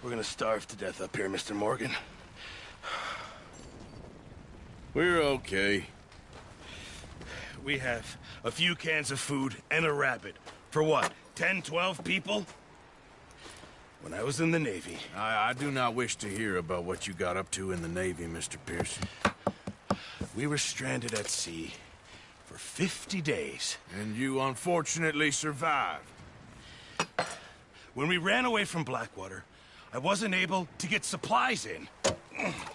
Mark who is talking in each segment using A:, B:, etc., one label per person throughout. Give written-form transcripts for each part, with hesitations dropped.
A: We're gonna starve to death up here, Mr. Morgan.
B: We're okay.
A: We have a few cans of food and a rabbit. For what, 10, 12 people? When I was in the Navy...
B: I do not wish to hear about what you got up to in the Navy, Mr. Pearson.
A: We were stranded at sea for 50 days.
B: And you unfortunately survived.
A: When we ran away from Blackwater, I wasn't able to get supplies in.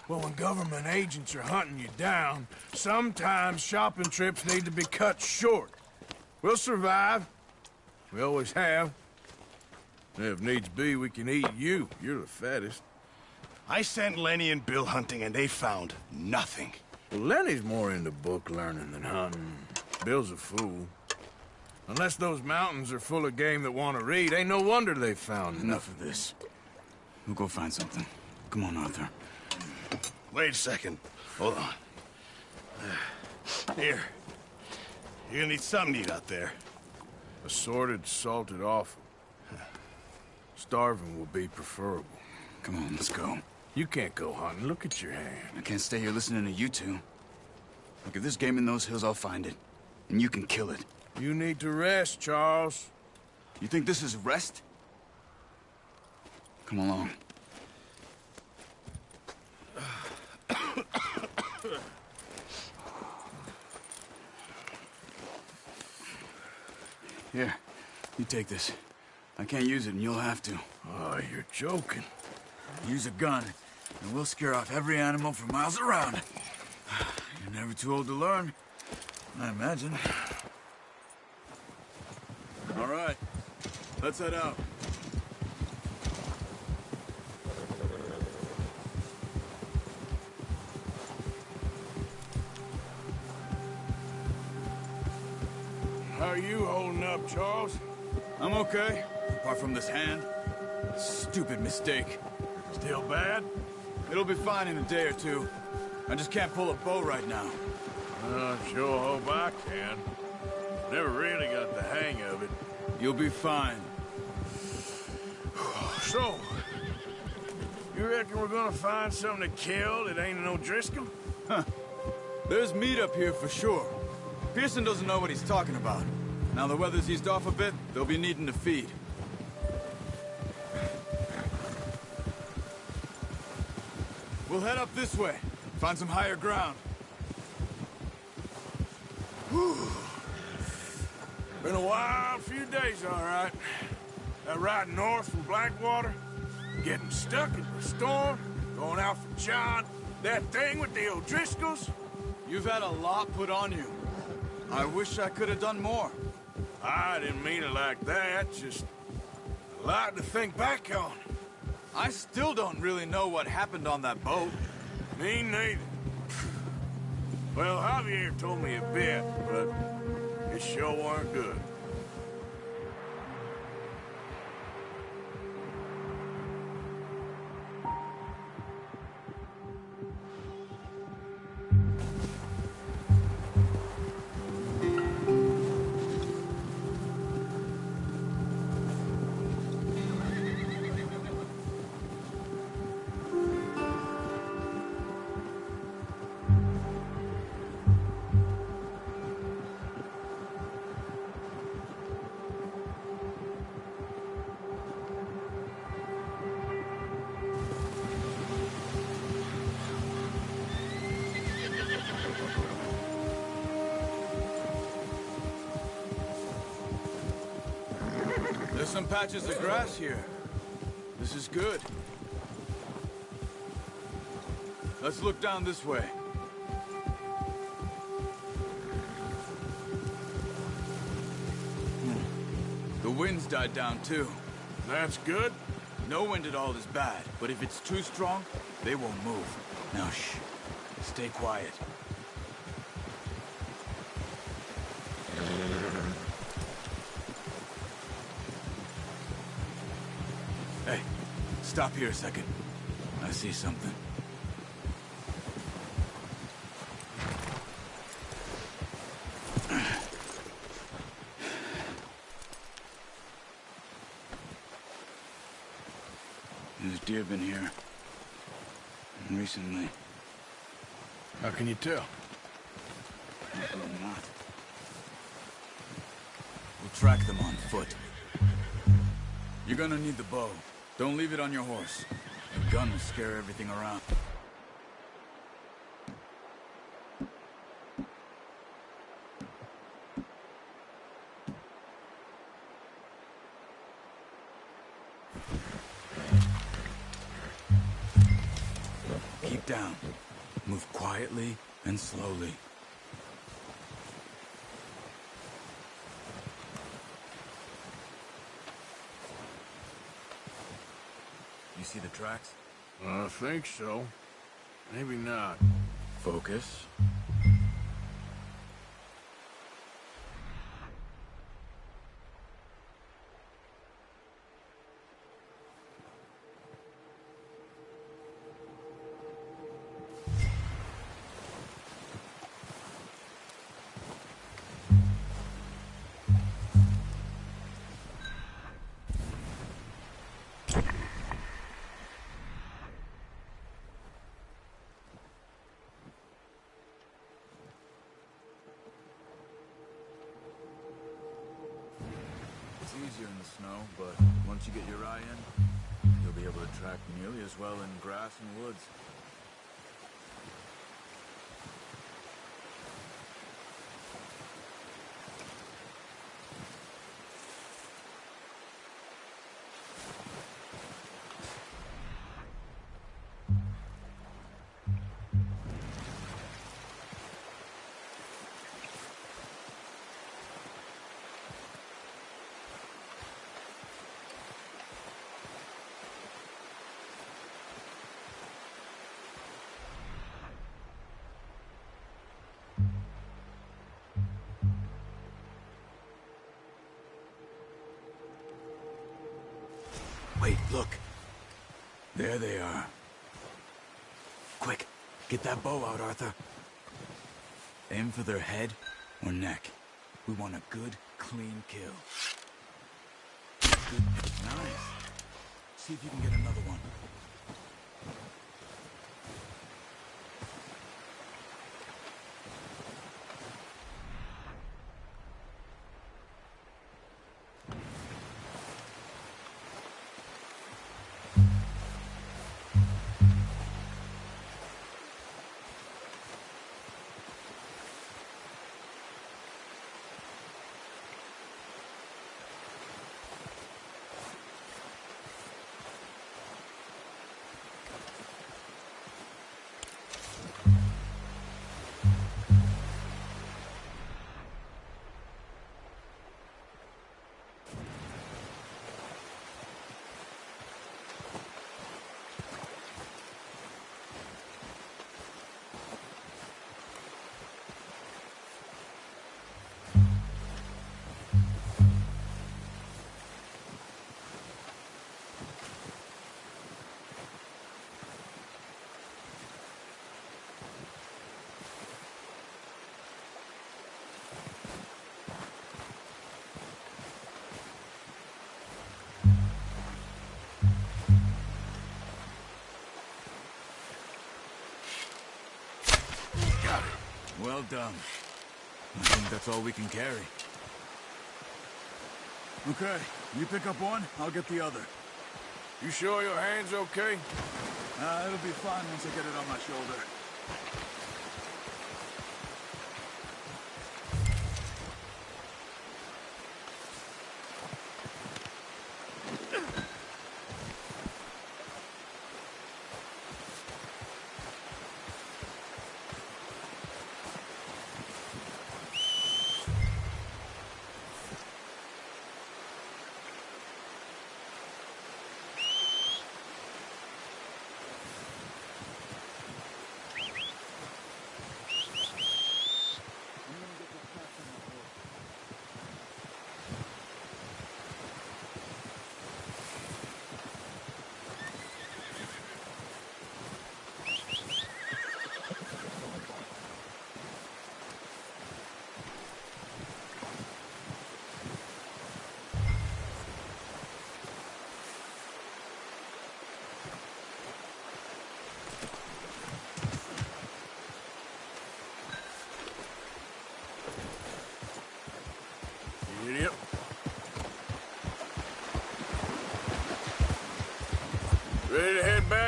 B: Well, when government agents are hunting you down, sometimes shopping trips need to be cut short. We'll survive. We always have. If needs be, we can eat you. You're the fattest.
A: I sent Lenny and Bill hunting, and they found nothing.
B: Well, Lenny's more into book learning than hunting. Bill's a fool. Unless those mountains are full of game that want to read, ain't no wonder they found
C: Enough of this. We'll go find something. Come on, Arthur.
A: Wait a second. Hold on. Here. You're gonna need something to eat out there.
B: Assorted, salted offal. Starving will be preferable.
C: Come on, let's go.
B: You can't go hunting. Look at your hand.
C: I can't stay here listening to you two. Look, if there's game in those hills, I'll find it. And you can kill it.
B: You need to rest, Charles.
C: You think this is rest? Come along. Here, you take this. I can't use it, and you'll have to.
B: Oh, you're joking.
C: Use a gun, and we'll scare off every animal for miles around. You're never too old to learn, I imagine. All right, let's head out.
B: How are you holding up, Charles?
C: I'm okay, apart from this hand. Stupid mistake.
B: Still bad?
C: It'll be fine in a day or two. I just can't pull a bow right now.
B: Sure hope I can. Never really got the hang of it.
C: You'll be fine.
B: So, you reckon we're gonna find something to kill that ain't no Driscoll?
C: Huh. There's meat up here for sure. Pearson doesn't know what he's talking about. Now the weather's eased off a bit, they'll be needing to feed. We'll head up this way, find some higher ground.
B: Whew. Been a wild few days, all right. That ride north from Blackwater, getting stuck in the storm, going out for John, that thing with the O'Driscolls.
C: You've had a lot put on you. I wish I could have done more.
B: I didn't mean it like that, just a lot to think back on.
C: I still don't really know what happened on that boat.
B: Me neither. Well, Javier told me a bit, but it sure weren't good.
C: There's some patches of grass here. This is good. Let's look down this way. The wind's died down too.
B: That's good.
C: No wind at all is bad, but if it's too strong, they won't move. Now shh. Stay quiet. Hey, stop here a second. I see something. There's deer Recently.
B: How can you tell?
C: Probably not. We'll track them on foot. You're gonna need the bow. Don't leave it on your horse. A gun will scare everything around. Keep down. Move quietly and slowly. You see the tracks?
B: I think so. Maybe not.
C: Focus. It's easier in the snow, but once you get your eye in, you'll be able to track nearly as well in grass and woods. Wait, look. There they are. Quick, get that bow out, Arthur. Aim for their head or neck. We want a good, clean kill. Good. Nice. See if you can get another one. Well done. I think that's all we can carry. Okay, you pick up one, I'll get the other.
B: You sure your hand's okay?
C: It'll be fine once I get it on my shoulder.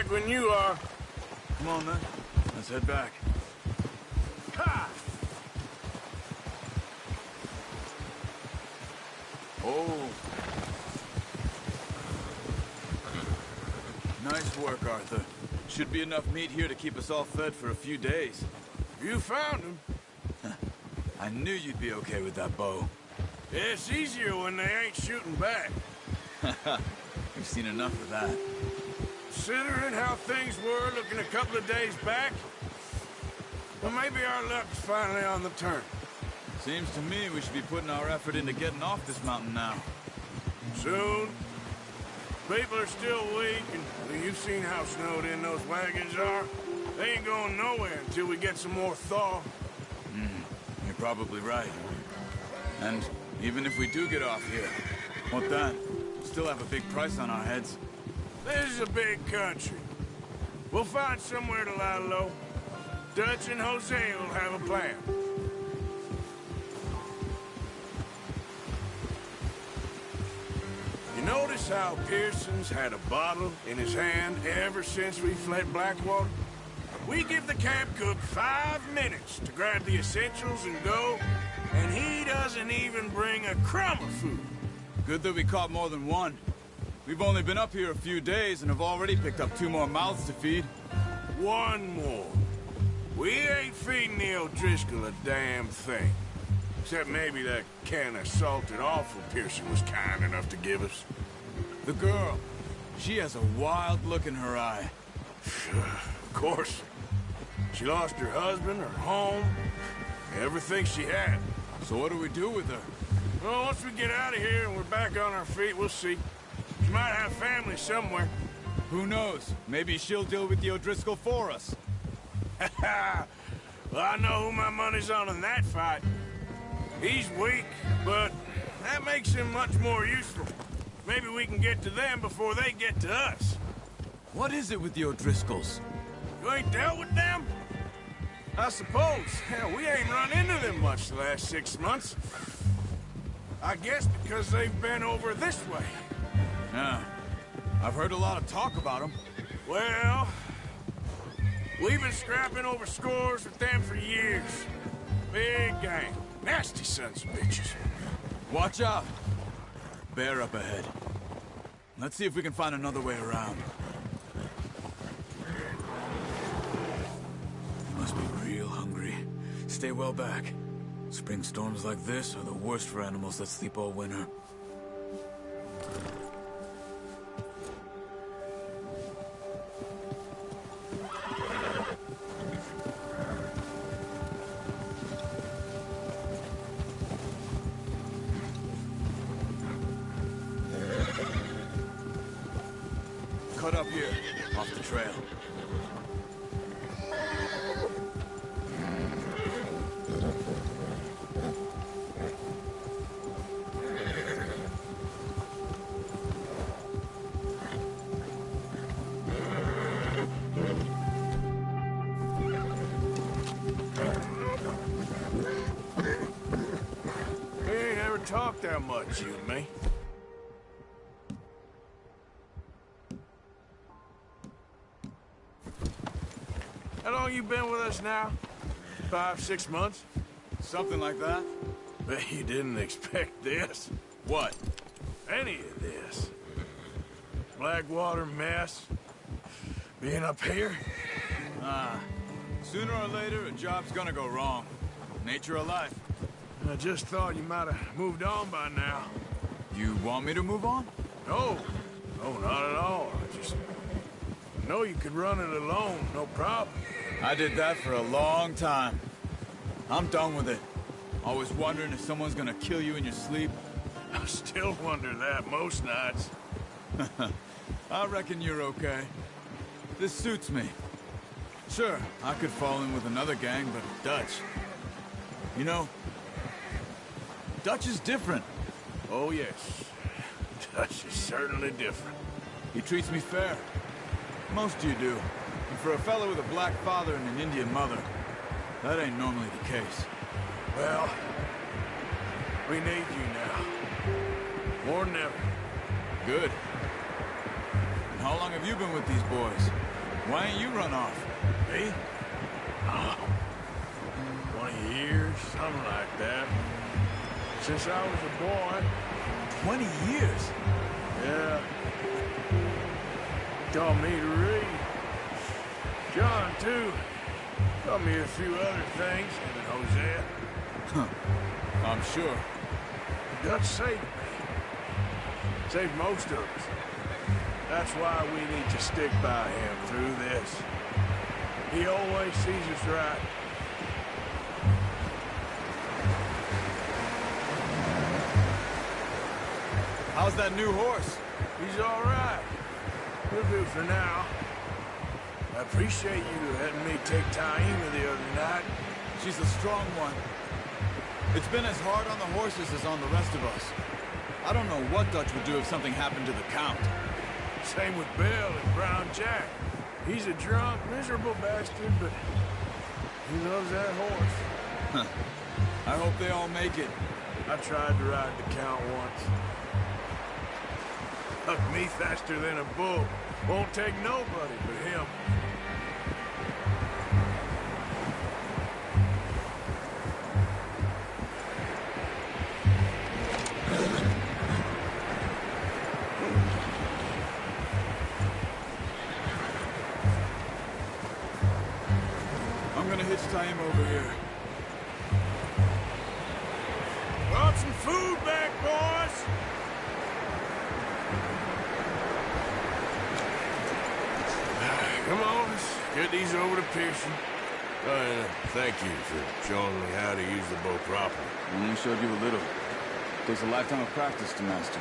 B: back when you are.
C: Come on, then. Let's head back.
B: Ha!
C: Oh. Nice work, Arthur. Should be enough meat here to keep us all fed for a few days.
B: You found him.
C: I knew you'd be okay with that bow.
B: It's easier when they ain't shooting back.
C: We've seen enough of that.
B: Considering how things were looking a couple of days back, well, maybe our luck's finally on the turn.
C: Seems to me we should be putting our effort into getting off this mountain now.
B: Soon. People are still weak, and well, you've seen how snowed in those wagons are. They ain't going nowhere until we get some more thaw.
C: You're probably right. And even if we do get off here, what then? We still have a big price on our heads.
B: This is a big country. We'll find somewhere to lie low. Dutch and Jose will have a plan. You notice how Pearson's had a bottle in his hand ever since we fled Blackwater? We give the camp cook 5 minutes to grab the essentials and go, and he doesn't even bring a crumb of food.
C: Good that we caught more than one. We've only been up here a few days and have already picked up 2 more mouths to feed.
B: 1 more. We ain't feeding the O'Driscoll a damn thing. Except maybe that can of salted offal Pearson was kind enough to give us.
C: The girl, she has a wild look in her eye.
B: Of course. She lost her husband, her home, everything she had.
C: So what do we do with her?
B: Well, once we get out of here and we're back on our feet, we'll see. She might have family somewhere.
C: Who knows? Maybe she'll deal with the O'Driscoll for us.
B: Well, I know who my money's on in that fight. He's weak, but that makes him much more useful. Maybe we can get to them before they get to us.
C: What is it with the O'Driscolls?
B: You ain't dealt with them? I suppose. Hell, we ain't run into them much the last 6 months. I guess because they've been over this way.
C: Yeah. I've heard a lot of talk about them.
B: Well, we've been scrapping over scores with them for years. Big gang. Nasty sons of bitches.
C: Watch out! Bear up ahead. Let's see if we can find another way around. They must be real hungry. Stay well back. Spring storms like this are the worst for animals that sleep all winter. Cut up here, off the trail.
B: We ain't ever talked that much, you and me. How long you been with us now? 5, 6 months?
C: Something like that?
B: Bet you didn't expect this.
C: What?
B: Any of this. Blackwater mess. Being up here.
C: Sooner or later, a job's gonna go wrong. Nature of life.
B: I just thought you might have moved on by now.
C: You want me to move on?
B: No. No, not at all. I just know you could run it alone, no problem.
C: I did that for a long time. I'm done with it. Always wondering if someone's gonna kill you in your sleep.
B: I still wonder that most nights.
C: I reckon you're okay. This suits me. Sure, I could fall in with another gang, but Dutch... You know, Dutch is different.
B: Oh, yes. Dutch is certainly different.
C: He treats me fair. Most of you do. And for a fellow with a black father and an Indian mother, that ain't normally the case.
B: Well, we need you now. More than ever.
C: Good. And how long have you been with these boys? Why ain't you run off?
B: Me? Oh, 20 years, something like that. Since I was a boy.
C: 20 years?
B: Yeah. Taught me to read. John, too. Taught me a few other things, him and Hosea.
C: Huh. I'm sure.
B: Dutch saved me. Saved most of us. That's why we need to stick by him through this. He always sees us right.
C: How's that new horse?
B: He's all right. He'll do for now. I appreciate you letting me take Taima the other night.
C: She's a strong one. It's been as hard on the horses as on the rest of us. I don't know what Dutch would do if something happened to the Count.
B: Same with Bill and Brown Jack. He's a drunk, miserable bastard, but he loves that horse.
C: Huh. I hope they all make it.
B: I tried to ride the Count once. Hucked me faster than a bull. Won't take nobody but him.
C: I'm gonna hitch time over here.
B: Brought some food back, boys! Come on, let's get these over to Pearson. Thank you for showing me how to use the bow properly.
C: I only showed you a little. Takes a lifetime of practice to master.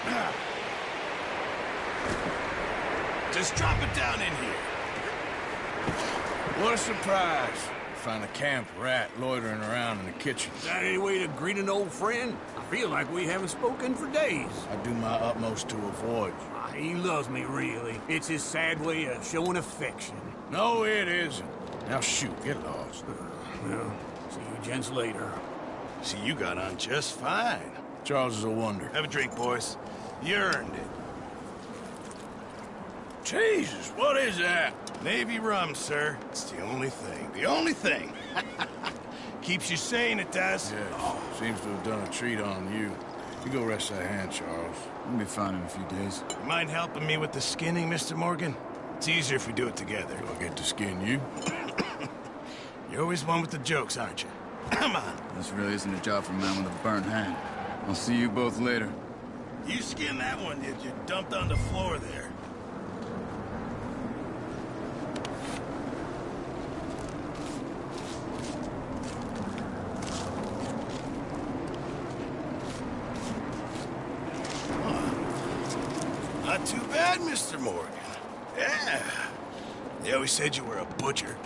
A: Well. Just drop it down in here.
B: What a surprise. Find a camp rat loitering around in the kitchen.
D: Is that any way to greet an old friend? I feel like we haven't spoken for days.
B: I do my utmost to avoid you.
D: He loves me, really. It's his sad way of showing affection.
B: No, it isn't. Now shoot, get lost.
D: Well, see you gents later.
A: See, you got on just fine.
B: Charles is a wonder.
A: Have a drink, boys. You earned it.
B: Jesus, what is that?
A: Navy rum, sir. It's the only thing. The only thing. Keeps you sane, it does.
B: Yes, seems to have done a treat on you. You go rest that hand, Charles.
C: We'll be fine in a few days.
A: You mind helping me with the skinning, Mr. Morgan? It's easier if we do it together.
B: Do I get to skin you?
A: You're always one with the jokes, aren't you? Come on.
C: This really isn't a job for a man with a burnt hand. I'll see you both later.
A: You skinned that one, did you? Dumped on the floor there. Not too bad, Mr. Morgan. Yeah. They always said you were a butcher.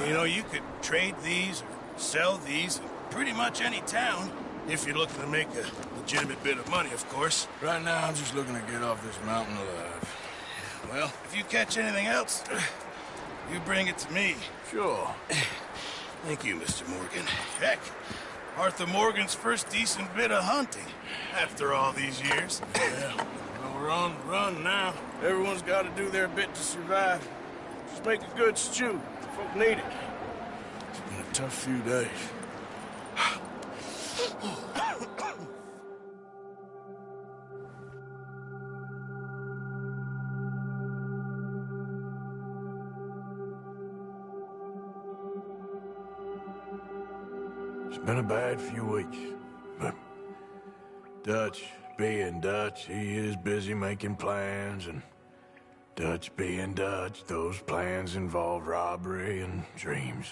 A: You know, you could trade these or sell these in pretty much any town, if you're looking to make a legitimate bit of money, of course.
B: Right now, I'm just looking to get off this mountain alive.
A: Well, if you catch anything else, you bring it to me.
B: Sure.
A: Thank you, Mr. Morgan. Heck, Arthur Morgan's first decent bit of hunting, after all these years.
B: Yeah. Well, we're on the run now. Everyone's got to do their bit to survive. Just make a good stew. Folk need it. It's been a tough few days. It's been a bad few weeks, but Dutch being Dutch, he is busy making plans, and Dutch being Dutch, those plans involve robbery and dreams.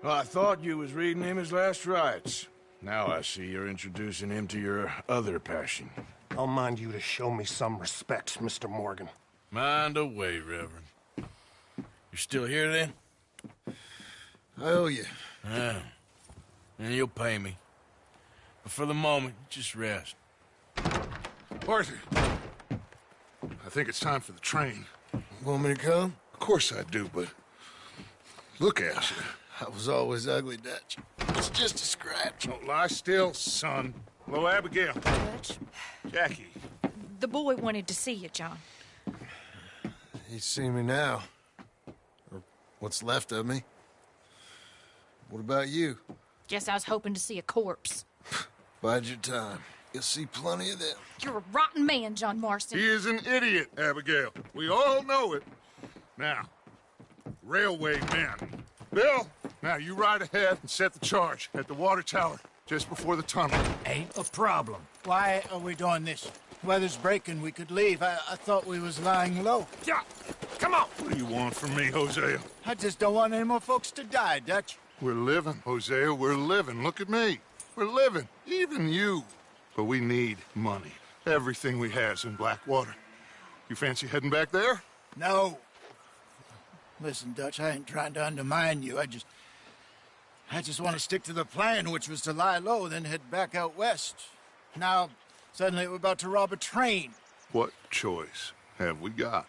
B: Well, I thought you was reading him his last rites. Now I see you're introducing him to your other passion.
E: I'll mind you to show me some respect, Mr. Morgan.
B: Mind away, Reverend. You're still here, then?
A: I owe you.
B: Yeah. And you'll pay me. But for the moment, just rest.
F: Arthur, I think it's time for the train.
B: Want me to come?
F: Of course I do, but look at you.
B: I was always ugly, Dutch. It's just a scratch.
F: Don't lie still, son. Hello, Abigail.
G: Dutch,
F: Jackie.
G: the boy wanted to see you, John.
B: He's seen me now. Or what's left of me. What about you?
G: Guess I was hoping to see a corpse.
B: Bide your time. You'll see plenty of them.
G: You're a rotten man, John Marston.
F: He is an idiot, Abigail. We all know it. Now, railway men. Bill, now you ride ahead and set the charge at the water tower just before the tunnel.
H: Ain't a problem. Why are we doing this? Weather's breaking. We could leave. I thought we was lying low.
F: Yeah, come on. What do you want from me, Hosea?
H: I just don't want any more folks to die, Dutch.
F: We're living, Hosea. We're living. Look at me. We're living. Even you. But we need money. Everything we has in Blackwater. You fancy heading back there?
H: No. Listen, Dutch, I ain't trying to undermine you. I just want to stick to the plan, which was to lie low, then head back out west. Now, suddenly we're about to rob a train.
F: What choice have we got?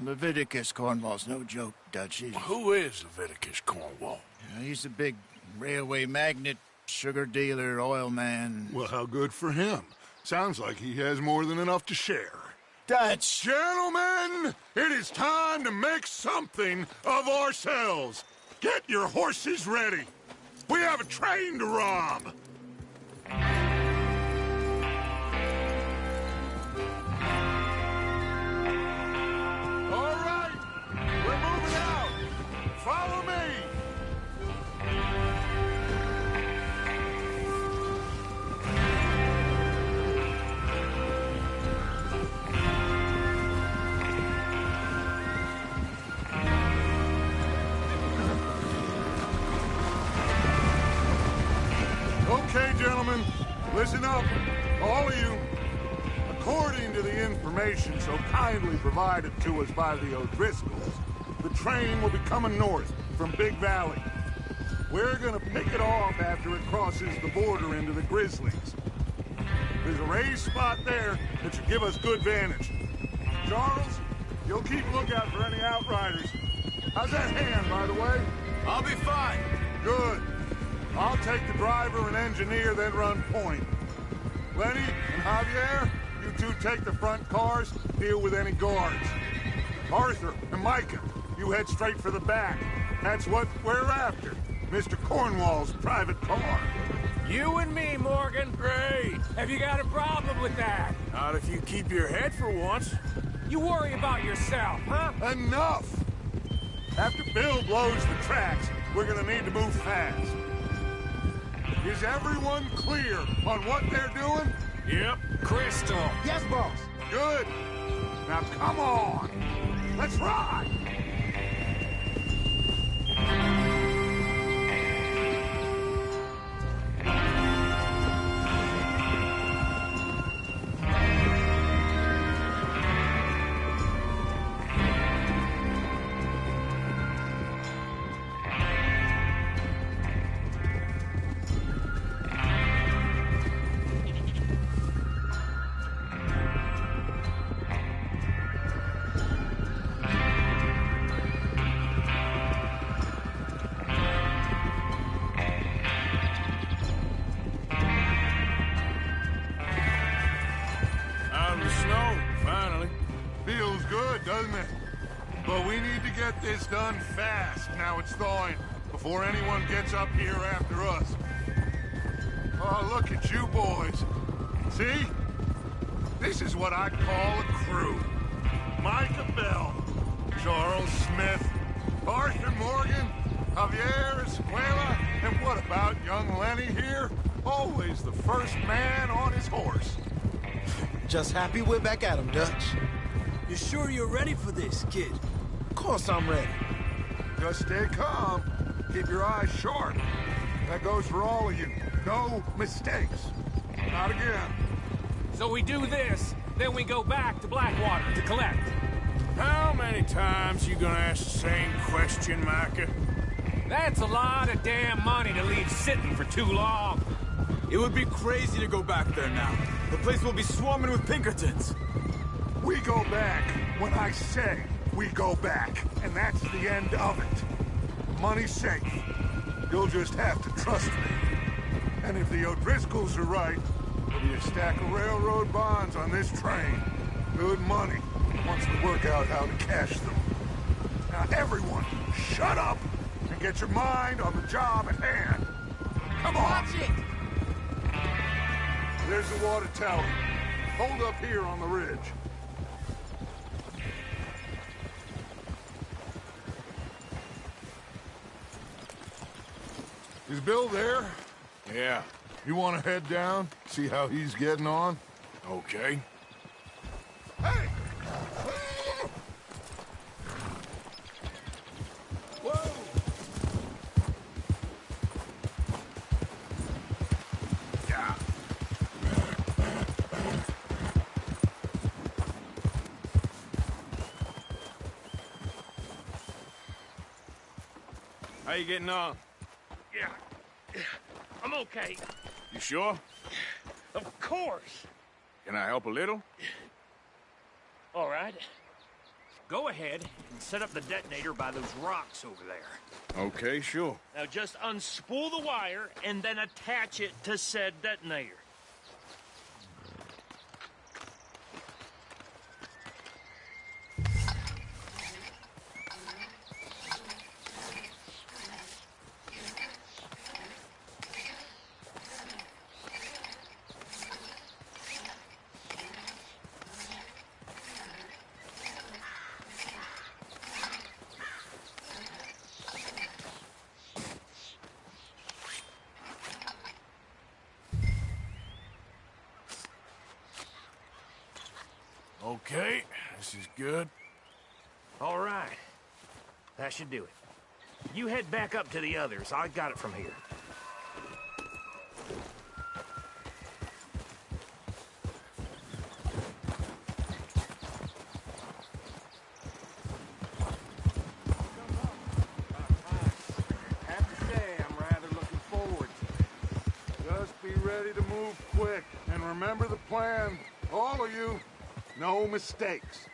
H: Leviticus Cornwall's no joke, Dutch.
B: Who is Leviticus Cornwall?
H: He's a big railway magnate, sugar dealer, oil man.
F: Well, how good for him. Sounds like he has more than enough to share.
H: Dutch!
F: Gentlemen, it is time to make something of ourselves. Get your horses ready. We have a train to rob. All right, we're moving out. Follow me. Okay, gentlemen, listen up, all of you. According to the information so kindly provided to us by the O'Driscolls, the train will be coming north from Big Valley. We're gonna pick it off after it crosses the border into the Grizzlies. There's a raised spot there that should give us good vantage. Charles, you'll keep lookout for any outriders. How's that hand, by the way?
B: I'll be fine.
F: Good. I'll take the driver and engineer, then run point. Lenny and Javier, you two take the front cars, deal with any guards. Arthur and Micah, you head straight for the back. That's what we're after. Mr. Cornwall's private car.
D: You and me, Morgan. Great. Have you got a problem with that?
B: Not if you keep your head for once.
D: You worry about yourself, huh?
F: Enough! After Bill blows the tracks, we're gonna need to move fast. Is everyone clear on what they're doing?
D: Yep. Crystal.
H: Yes, boss.
F: Good. Now come on. Let's ride. Feels good, doesn't it? But we need to get this done fast, now it's thawing, before anyone gets up here after us. Oh, look at you boys. See? This is what I call a crew. Micah Bell, Charles Smith, Arthur Morgan, Javier Escuela, and what about young Lenny here? Always the first man on his horse.
I: Just happy we're back at him, Dutch.
H: You sure you're ready for this, kid?
I: Of course I'm ready.
F: Just stay calm. Keep your eyes sharp. That goes for all of you. No mistakes. Not again.
D: So we do this, then we go back to Blackwater to collect.
B: How many times you gonna ask the same question, Micah?
D: That's a lot of damn money to leave sitting for too long.
C: It would be crazy to go back there now. The place will be swarming with Pinkertons.
F: We go back when I say we go back, and that's the end of it. Money's safe. You'll just have to trust me. And if the O'Driscolls are right, there'll be a stack of railroad bonds on this train. Good money, once we work out how to cash them. Now everyone, shut up and get your mind on the job at hand. Come on!
D: Watch it!
F: There's the water tower. Hold up here on the ridge. Is Bill there?
B: Yeah,
F: You want to head down, see how he's getting on?
B: okay.
F: Hey!
B: Whoa! Yeah. How you getting on?
J: Yeah. I'm okay.
B: You sure?
J: Of course.
B: Can I help a little?
J: All right. Go ahead and set up the detonator by those rocks over there.
B: Okay, sure.
J: Now just unspool the wire and then attach it to said detonator.
B: Okay, this is good.
J: All right. That should do it. You head back up to the others. I got it from here.
F: Have to say, I'm rather looking forward to it. Just be ready to move quick, and remember the plan. All of you, no mistakes.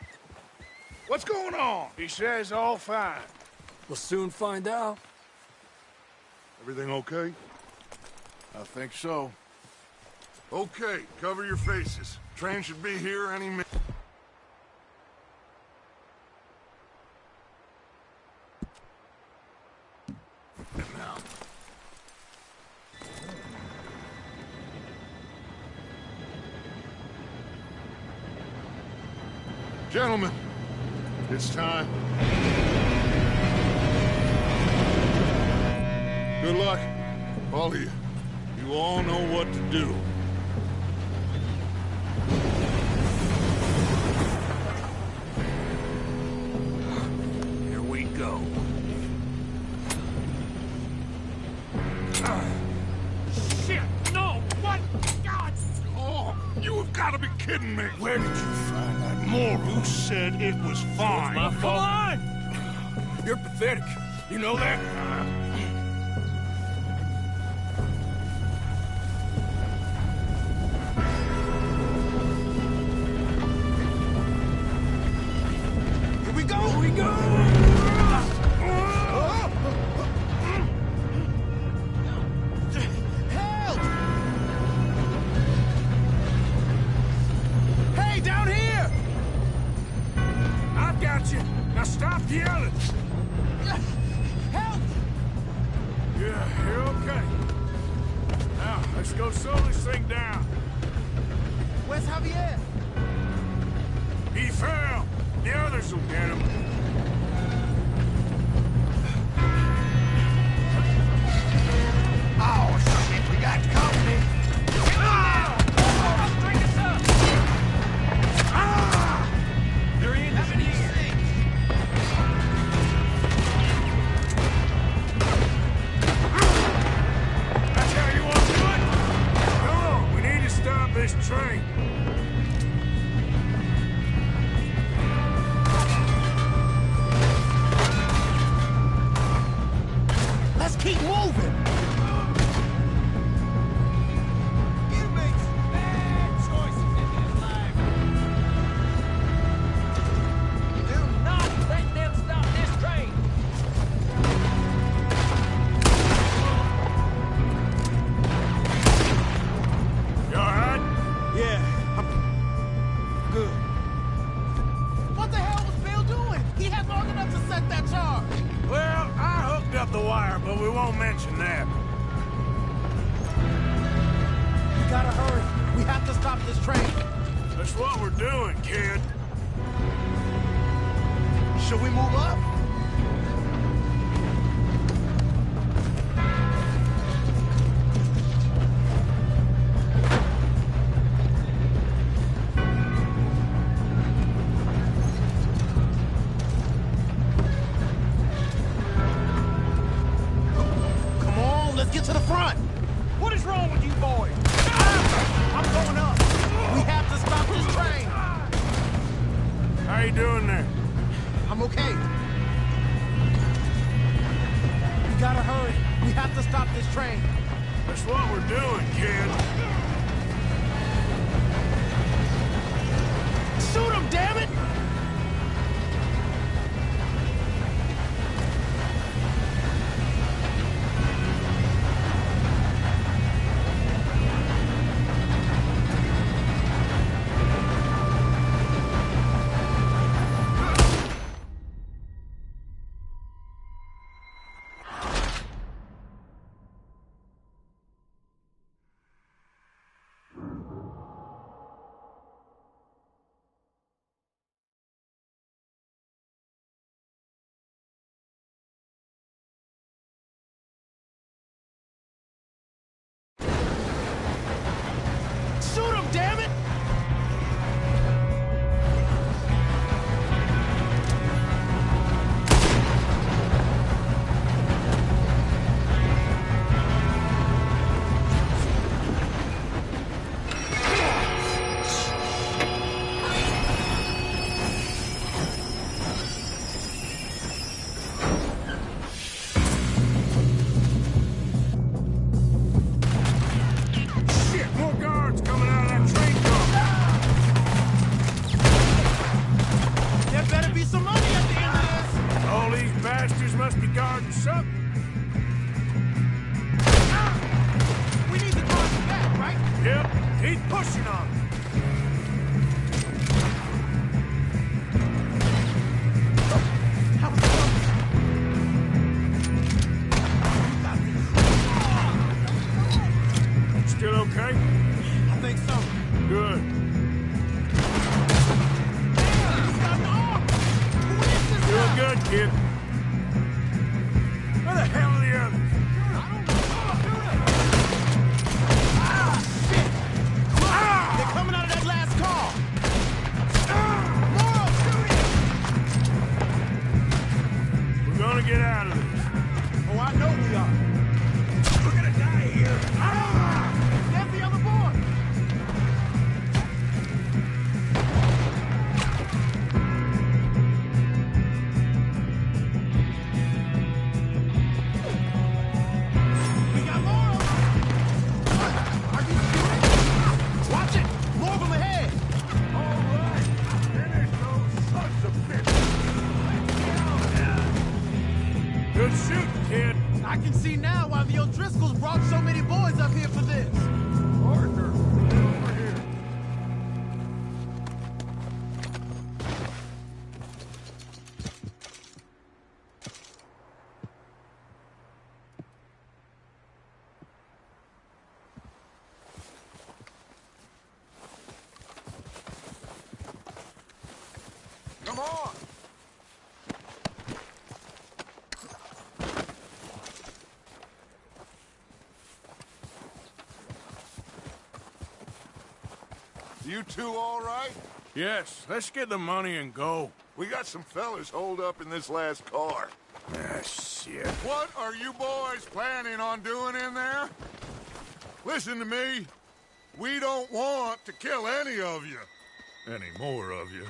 F: What's going on?
B: He says all fine.
I: We'll soon find out.
F: Everything okay?
B: I think so.
F: Okay, cover your faces. Train should be here any minute. Now. Gentlemen, it's time. Good luck, all of you. You all know what to do.
J: Here we go. Shit! No! What? God!
F: Oh, you have got to be kidding me.
B: Where did you find that moral?
F: Who said it was fine?
B: My fault. Come on! You're pathetic. You know that?
I: Here we go! Here we go! Help! Hey, down here!
B: I've got you. Now stop yelling.
I: Help!
B: Yeah, you're okay. Now, let's go slow this thing down.
I: Where's Javier?
B: He fell. The others will get him.
H: Oh, shit, we got company.
J: There he is.
B: That's how you want to do it? Come on, we need to stop this train. wire, but we won't mention that.
I: We gotta hurry. We have to stop this train.
B: That's what we're doing, kid.
I: Should we move up? Come on, let's get to the front.
J: What is wrong with you boys?
I: I'm going up. We have to stop this train.
B: How you doing there?
I: I'm okay. We gotta hurry. We have to stop this train.
B: That's what we're doing, kid.
I: Shoot him, damn it! Shoot him, damn it!
B: Shit, more guards coming out of that train car.
I: There better be some money at the end of this.
B: All these bastards must be guarding something.
I: We need to drive him back, right?
B: Yep, he's pushing on them.
I: How was it going?
B: Still okay?
I: I think so.
B: Good.
I: Damn, he's got an arm! Who is this
B: Doing
I: guy?
B: good, kid. Where the hell are the others?
I: Shit! Look, they're coming out of that last car! Moro, shoot him!
B: We're gonna get out of this.
I: Oh, I know we are.
B: We're gonna die here.
I: There's the other boy! We got more of them! Are you shooting? Watch it! More of them ahead!
F: All right, finish those sons of bitches.
B: Good shooting, kid.
I: I can see now why the O'Driscolls brought so many boys up here for this.
F: Arthur, get over here. Come on. You two all right?
B: Yes, let's get the money and go.
F: We got some fellas holed up in this last car.
B: Ah, shit.
F: What are you boys planning on doing in there? Listen to me. We don't want to kill any of you. Any more of you.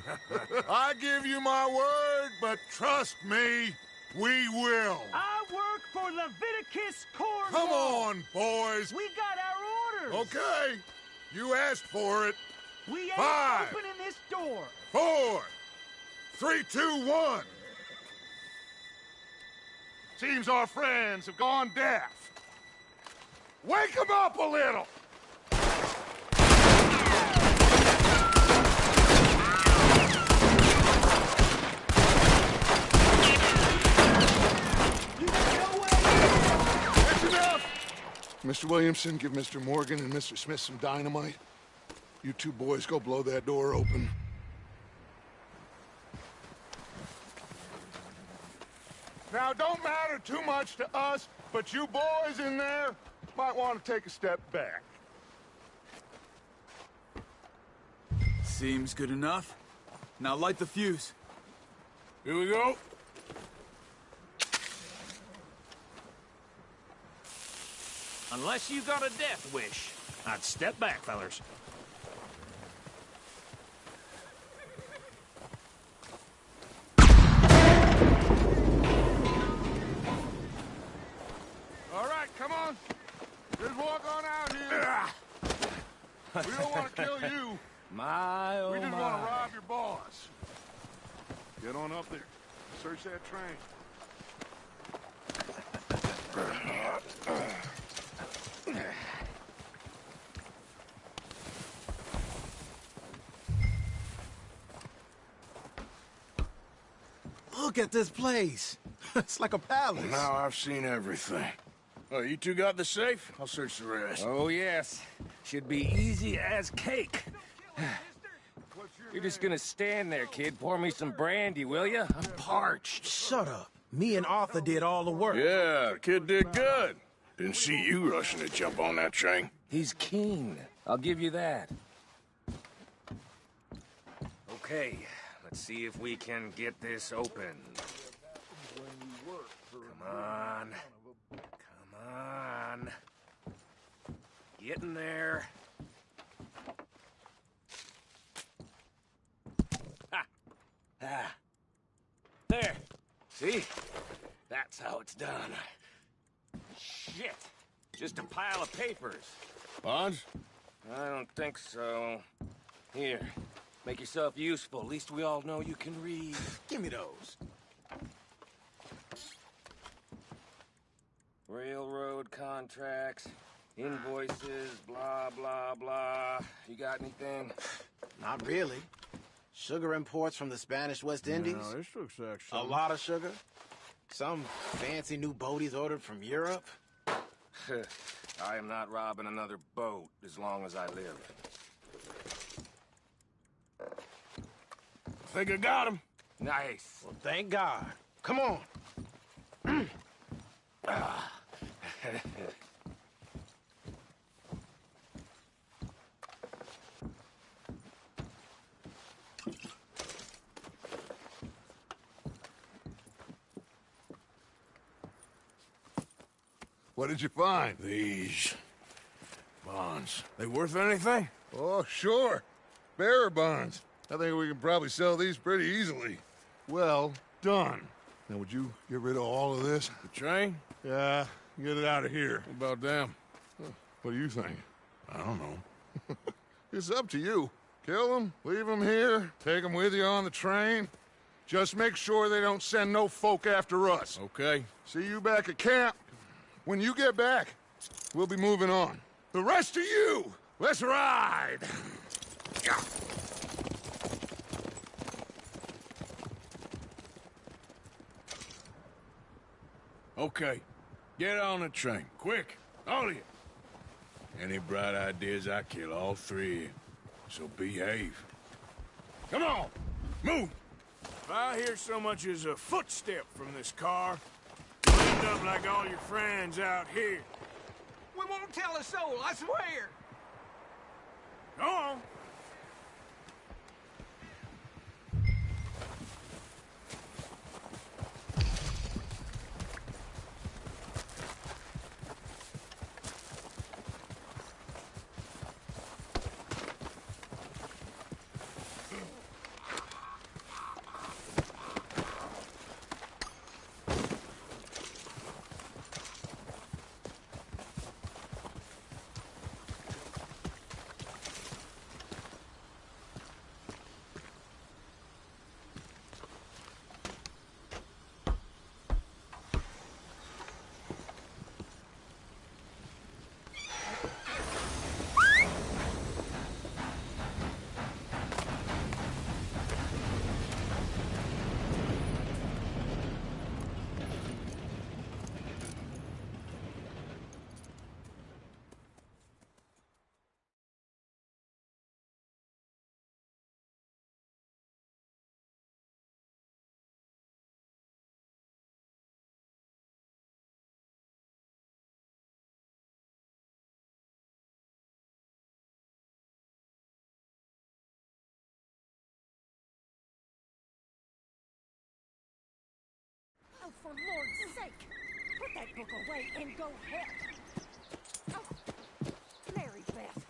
F: I give you my word, but trust me, we will.
J: I work for Leviticus Corps.
F: Come on, boys.
J: We got our orders.
F: Okay. You asked for it.
J: We ain't
F: 5,
J: opening this door.
F: 4, 3, 2, 1. Seems our friends have gone deaf. Wake them up a little.
J: You got no way
F: Mr. Williamson, give Mr. Morgan and Mr. Smith some dynamite. You two boys go blow that door open. Now, don't matter too much to us, but you boys in there might want to take a step back.
C: Seems good enough. Now light the fuse.
B: Here we go.
J: Unless you got a death wish, I'd step back, fellers.
F: All right, come on. Just walk on out here. We don't want to kill you.
J: My, oh
F: We just
J: my.
F: want to rob your boss. Get on up there. Search that train.
I: Look at this place. It's like a palace.
B: Now I've seen everything. Oh, you two got the safe? I'll search the rest.
D: Oh, yes. Should be easy as cake. You're just gonna stand there, kid. Pour me some brandy, will you? I'm parched.
I: Shut up. Me and Arthur did all the work.
B: Yeah, the kid did good. Didn't see you rushing to jump on that train.
D: He's keen. I'll give you that. Okay, let's see if we can get this open. Come on. Come on. Get in there. Ha! Ah. There. See? That's how it's done. Shit. Just a pile of papers.
B: Bonds?
D: I don't think so. Here. Make yourself useful. At least we all know you can read.
I: Give me those.
D: Railroad contracts, invoices, blah, blah, blah. You got anything?
I: Not really. Sugar imports from the Spanish West Indies.
B: No, this looks like
I: A
B: something.
I: lot of sugar. Some fancy new boat he's ordered from Europe.
D: I am not robbing another boat as long as I live.
B: Think I got him.
D: Nice.
I: Well, thank God. Come on.
F: What did you find?
B: These bonds. They worth anything?
F: Oh, sure. Bearer bonds. I think we can probably sell these pretty easily. Well done. Now, would you get rid of all of this?
B: The train?
F: Yeah, get it out of here.
B: What about them?
F: What do you think?
B: I don't know.
F: It's up to you. Kill them, leave them here, take them with you on the train. Just make sure they don't send no folk after us.
B: Okay.
F: See you back at camp. When you get back, we'll be moving on. The rest of you, let's ride!
B: Okay. Get on the train. Quick. All of you. Any bright ideas, I kill all three of you. So behave. Come on. Move. If I hear so much as a footstep from this car, you'll end up like all your friends out here.
D: We won't tell a soul, I swear.
B: Go on.
K: for Lord's sake! Put that book away and go help! Oh, Mary Beth.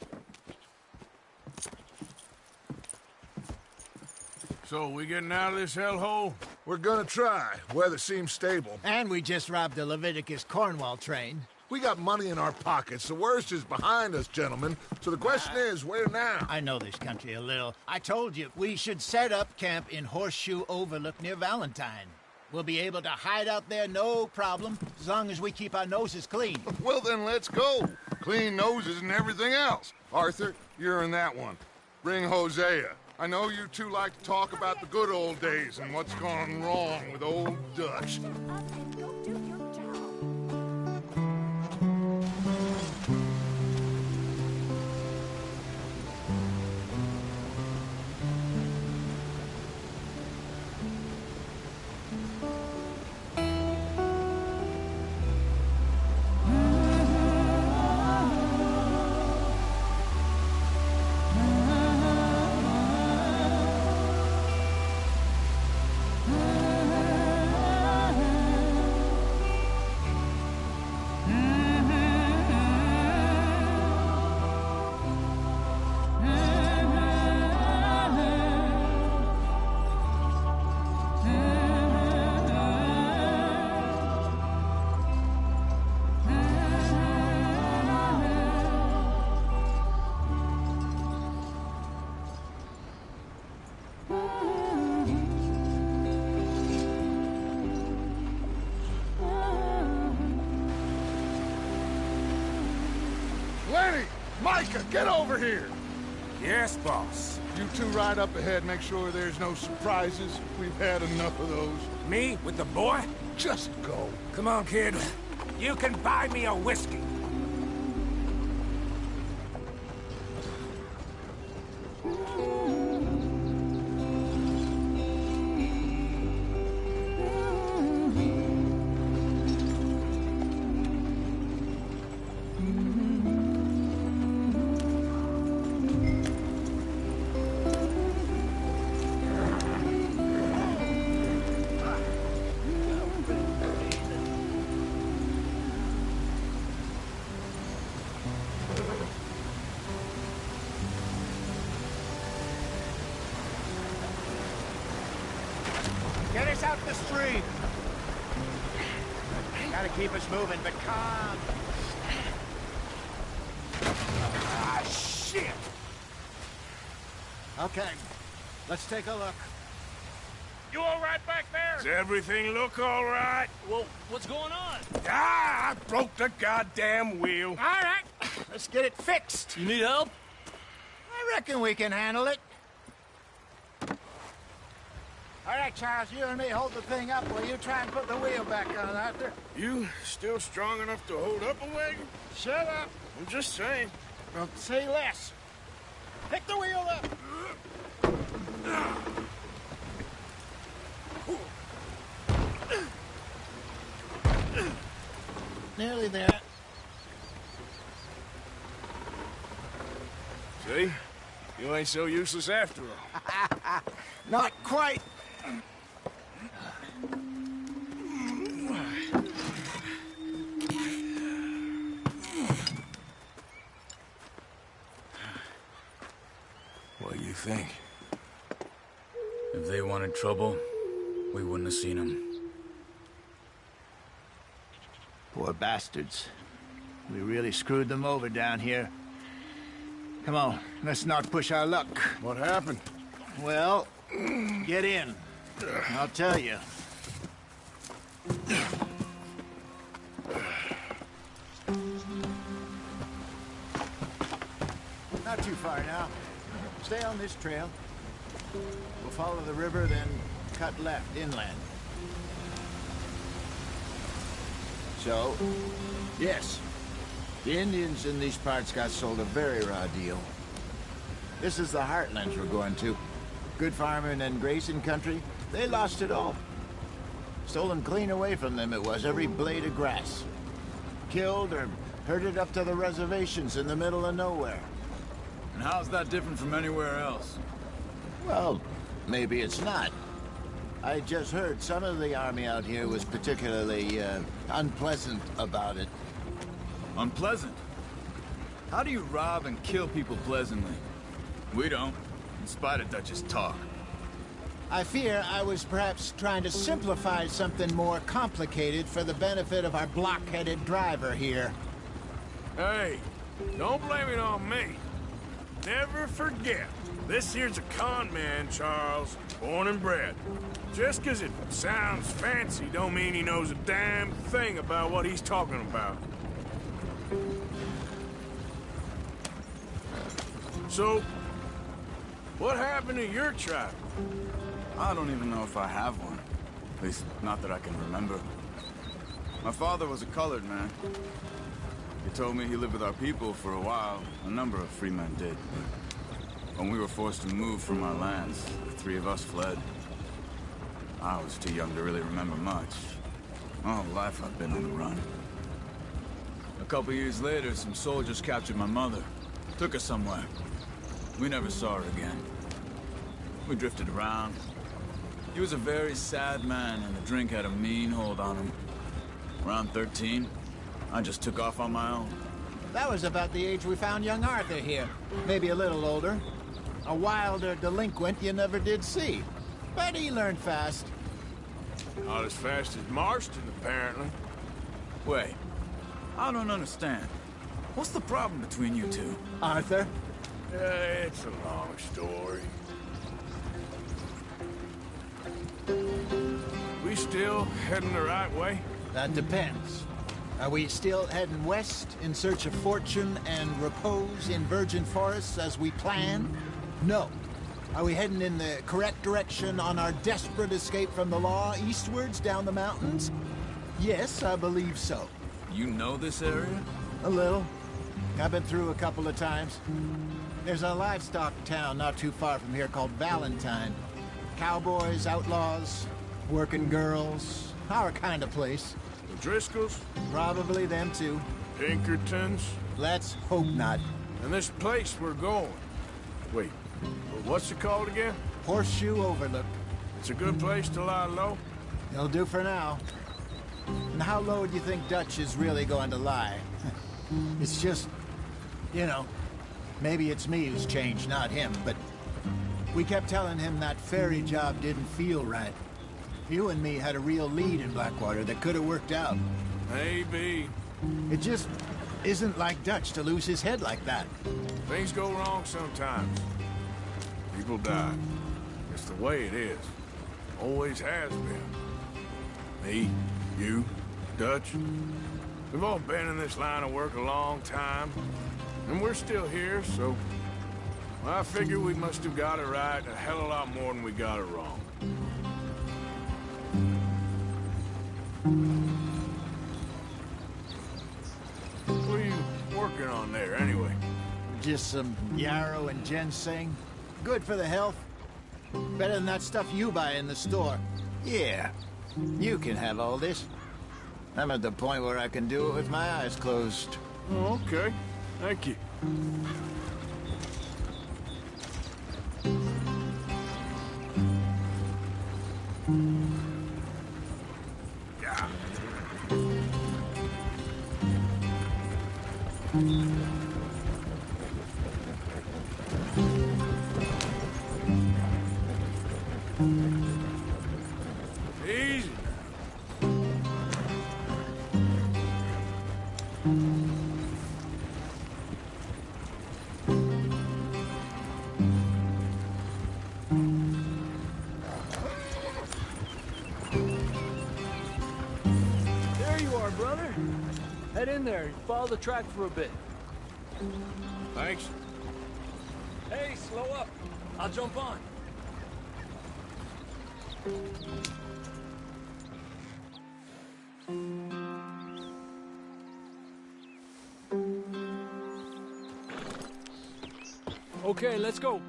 B: So, we getting out of this hellhole?
F: We're gonna try. Weather seems stable.
H: And we just robbed the Leviticus Cornwall train.
F: We got money in our pockets. The worst is behind us, gentlemen. So the question is, where now?
H: I know this country a little. I told you, we should set up camp in Horseshoe Overlook near Valentine. We'll be able to hide out there, no problem, as long as we keep our noses clean.
F: Well, then let's go. Clean noses and everything else. Arthur, you're in that one. Bring Hosea. I know you two like to talk about the good old days and what's gone wrong with old Dutch.
K: Up and go do your job.
F: Lenny! Micah, get over here!
D: Yes, boss.
F: You two ride up ahead, make sure there's no surprises. We've had enough of those.
D: Me with the boy?
F: Just go.
D: Come on, kid. You can buy me a whiskey.
H: Get us out the street! Gotta keep us moving, but calm.
D: Ah, shit!
H: Okay, let's take a look.
J: You all right back there?
B: Does everything look all right?
J: Well, what's going on?
B: Ah, I broke the goddamn wheel.
H: All right, let's get it fixed.
J: You need help?
H: I reckon we can handle it. All right, Charles, you and me hold the thing up while you try and put the wheel back on, Arthur.
B: You still strong enough to hold up a wagon?
H: Shut up.
B: I'm just saying.
H: Well, say less. Pick the wheel up. Nearly there.
B: See? You ain't so useless after all.
H: Not quite.
B: What do you think?
C: If they wanted trouble, we wouldn't have seen them.
H: Poor bastards. We really screwed them over down here. Come on, let's not push our luck.
B: What happened?
H: Well, get in. I'll tell you. Not too far now. Stay on this trail. We'll follow the river, then cut left inland. So, yes, the Indians in these parts got sold a very raw deal. This is the heartlands we're going to. Good farming and grazing country, they lost it all. Stolen clean away from them it was, every blade of grass. Killed or herded up to the reservations in the middle of nowhere.
C: And how's that different from anywhere else?
H: Well, maybe it's not. I just heard some of the army out here was particularly, unpleasant about it.
C: Unpleasant? How do you rob and kill people pleasantly? We don't, in spite of Dutch's talk.
H: I fear I was perhaps trying to simplify something more complicated for the benefit of our block-headed driver here.
B: Hey, don't blame it on me. Never forget, this here's a con man, Charles, born and bred. Just 'cause it sounds fancy don't mean he knows a damn thing about what he's talking about. So, what happened to your tribe?
C: I don't even know if I have one. At least, not that I can remember. My father was a colored man. He told me he lived with our people for a while. A number of free men did. But when we were forced to move from our lands, the three of us fled. I was too young to really remember much. All life I've been on the run. A couple years later, some soldiers captured my mother. Took her somewhere. We never saw her again. We drifted around. He was a very sad man, and the drink had a mean hold on him. Around 13, I just took off on my own.
H: That was about the age we found young Arthur here. Maybe a little older. A wilder delinquent you never did see. But he learned fast.
B: Not as fast as Marston, apparently.
C: Wait, I don't understand. What's the problem between you two?
H: Arthur?
B: It's a long story. We still heading the right way?
H: That depends. Are we still heading west in search of fortune and repose in virgin forests as we planned? No. Are we heading in the correct direction on our desperate escape from the law eastwards down the mountains? Yes, I believe so.
C: You know this area?
H: A little. I've been through a couple of times. There's a livestock town not too far from here called Valentine. Cowboys, outlaws, working girls, our kind of place.
B: The Driscolls?
H: Probably them too.
B: Pinkertons?
H: Let's hope not.
B: And this place we're going. Wait, what's it called again?
H: Horseshoe Overlook.
B: It's a good place to lie low?
H: It'll do for now. And how low do you think Dutch is really going to lie? It's just, you know, maybe it's me who's changed, not him, but we kept telling him that ferry job didn't feel right. You and me had a real lead in Blackwater that could have worked out.
B: Maybe.
H: It just isn't like Dutch to lose his head like that.
B: Things go wrong sometimes. People die. It's the way it is. Always has been. Me, you, Dutch. We've all been in this line of work a long time. And we're still here, so... well, I figure we must have got it right a hell of a lot more than we got it wrong. What are you working on there, anyway?
H: Just some yarrow and ginseng. Good for the health. Better than that stuff you buy in the store. Yeah, you can have all this. I'm at the point where I can do it with my eyes closed.
B: Oh, okay. Thank you. Yeah. Easy.
I: There you are, brother. Head in there and follow the track for a bit.
B: Thanks.
I: Hey, slow up. I'll jump on. Okay, let's go.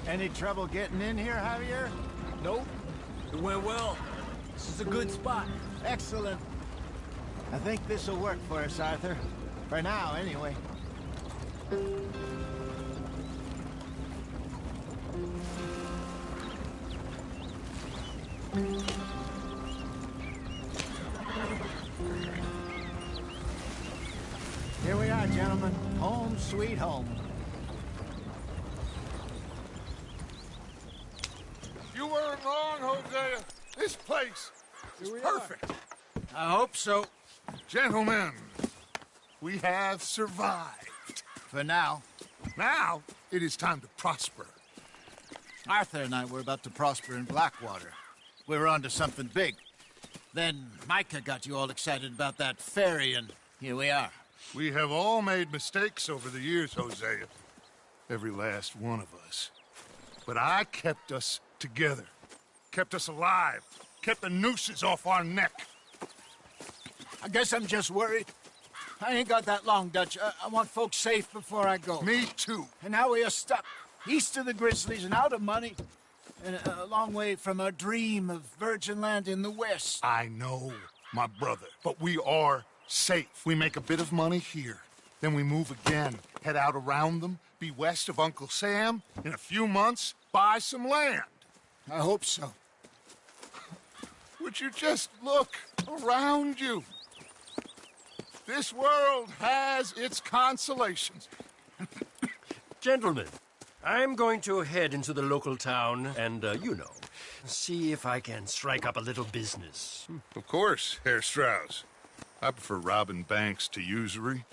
H: Any trouble getting in here, Javier?
I: Nope. It went well. This is a good spot.
H: Excellent. I think this'll work for us, Arthur. For now, anyway. sweet home.
F: You weren't wrong, Hosea. This place is perfect.
H: I hope so.
F: Gentlemen, we have survived.
H: For now.
F: Now, it is time to prosper.
H: Arthur and I were about to prosper in Blackwater. We were onto something big. Then Micah got you all excited about that ferry, and here we are.
F: We have all made mistakes over the years, Hosea. Every last one of us. But I kept us together. Kept us alive. Kept the nooses off our neck.
H: I guess I'm just worried. I ain't got that long, Dutch. I want folks safe before I go.
F: Me too.
H: And now we are stuck east of the Grizzlies and out of money. And a long way from our dream of virgin land in the west.
F: I know, my brother. But we are safe. We make a bit of money here. Then we move again. Head out around them. Be west of Uncle Sam. In a few months, buy some land.
H: I hope so.
F: Would you just look around you? This world has its consolations.
J: Gentlemen, I'm going to head into the local town and, see if I can strike up a little business.
F: Of course, Herr Strauss. I prefer robbing banks to usury.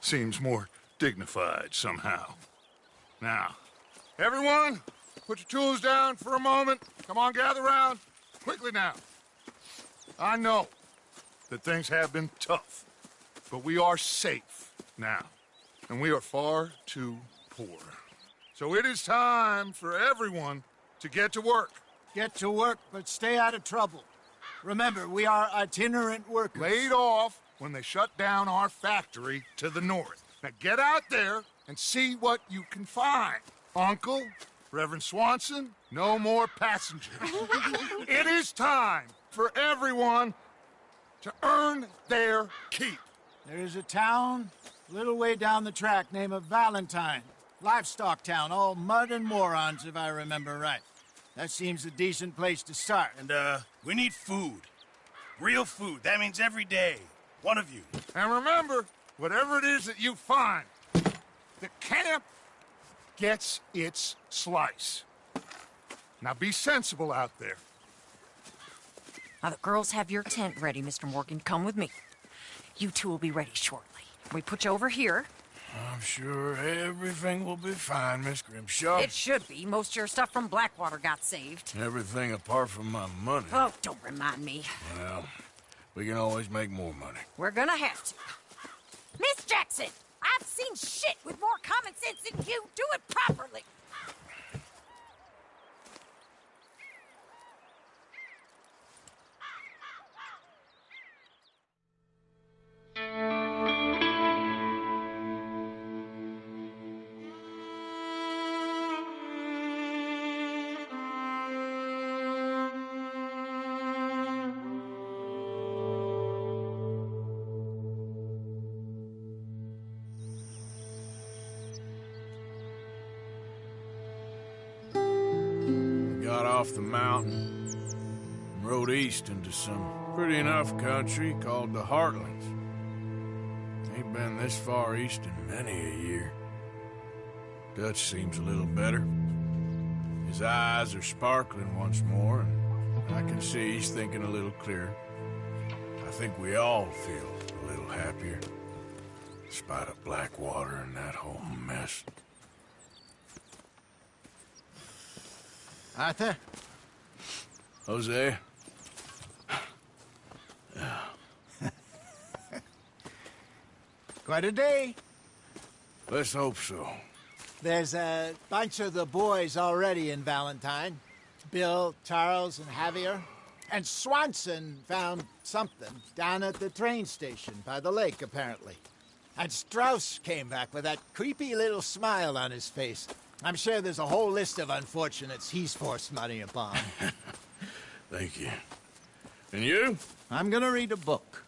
F: Seems more dignified somehow. Now, everyone, put your tools down for a moment. Come on, gather round. Quickly now. I know that things have been tough, but we are safe now, and we are far too poor. So it is time for everyone to get to work.
H: Get to work, but stay out of trouble. Remember, we are itinerant workers.
F: Laid off when they shut down our factory to the north. Now get out there and see what you can find. Uncle, Reverend Swanson, no more passengers. It is time for everyone to earn their keep.
H: There is a town a little way down the track named Valentine. Livestock town, all mud and morons, if I remember right. That seems a decent place to start.
A: And, we need food. Real food. That means every day. One of you.
F: And remember, whatever it is that you find, the camp gets its slice. Now be sensible out there.
K: Now, the girls have your tent ready, Mr. Morgan. Come with me. You two will be ready shortly. We put you over here.
B: I'm sure everything will be fine, Miss Grimshaw.
K: It should be. Most of your stuff from Blackwater got saved.
B: Everything apart from my money.
K: Oh, don't remind me.
B: Well, we can always make more money.
K: We're gonna have to. Miss Jackson, I've seen shit with more common sense than you. Do it properly.
B: Got off the mountain and rode east into some pretty enough country called the Heartlands. Ain't been this far east in many a year. Dutch seems a little better. His eyes are sparkling once more, and I can see he's thinking a little clearer. I think we all feel a little happier, in spite of Blackwater and that whole mess.
H: Arthur?
B: Jose?
H: Quite a day.
B: Let's hope so.
H: There's a bunch of the boys already in Valentine. Bill, Charles, and Javier. And Swanson found something down at the train station by the lake, apparently. And Strauss came back with that creepy little smile on his face. I'm sure there's a whole list of unfortunates he's forced money upon.
B: Thank you. And you?
H: I'm gonna read a book.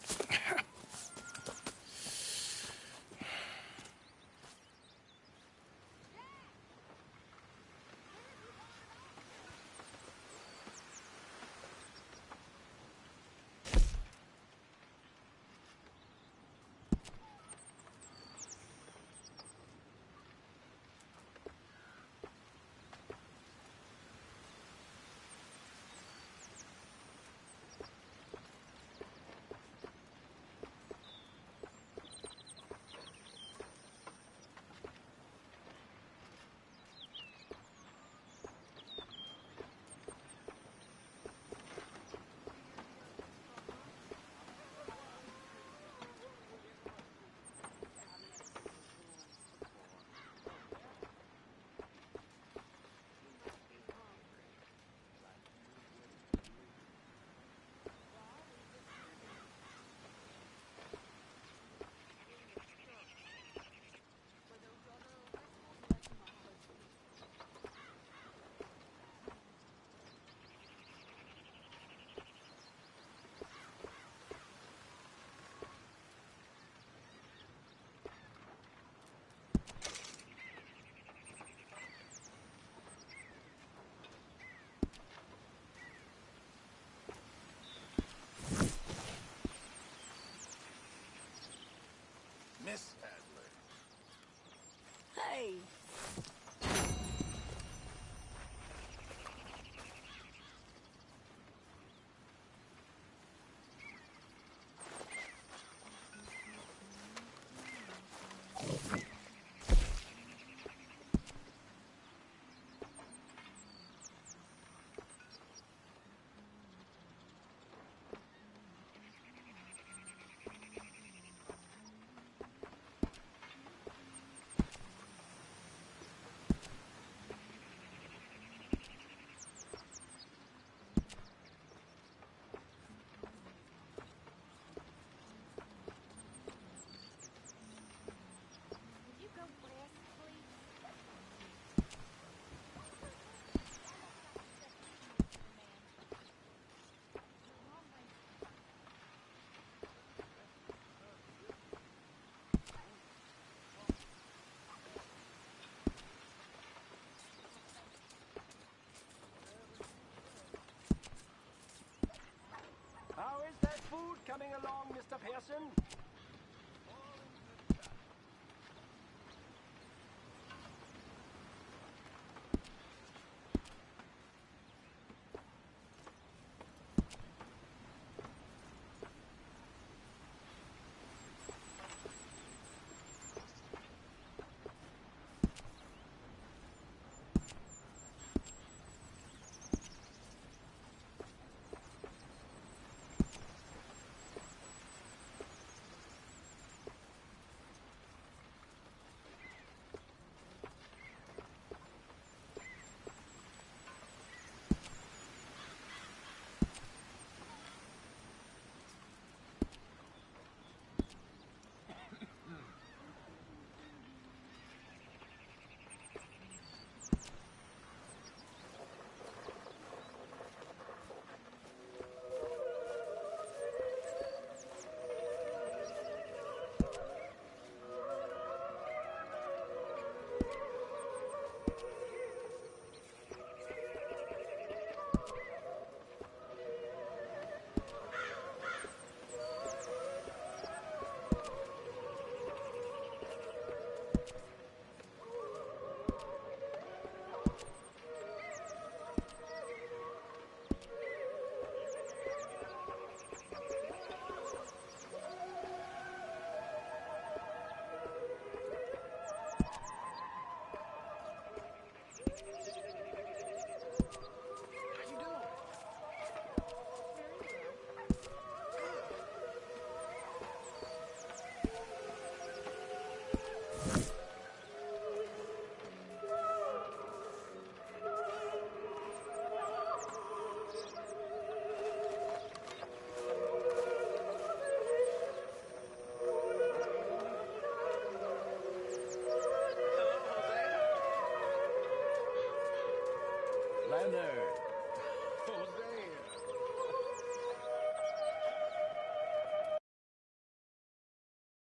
L: way.
I: How is that food coming along, Mr. Pearson?
M: Lander,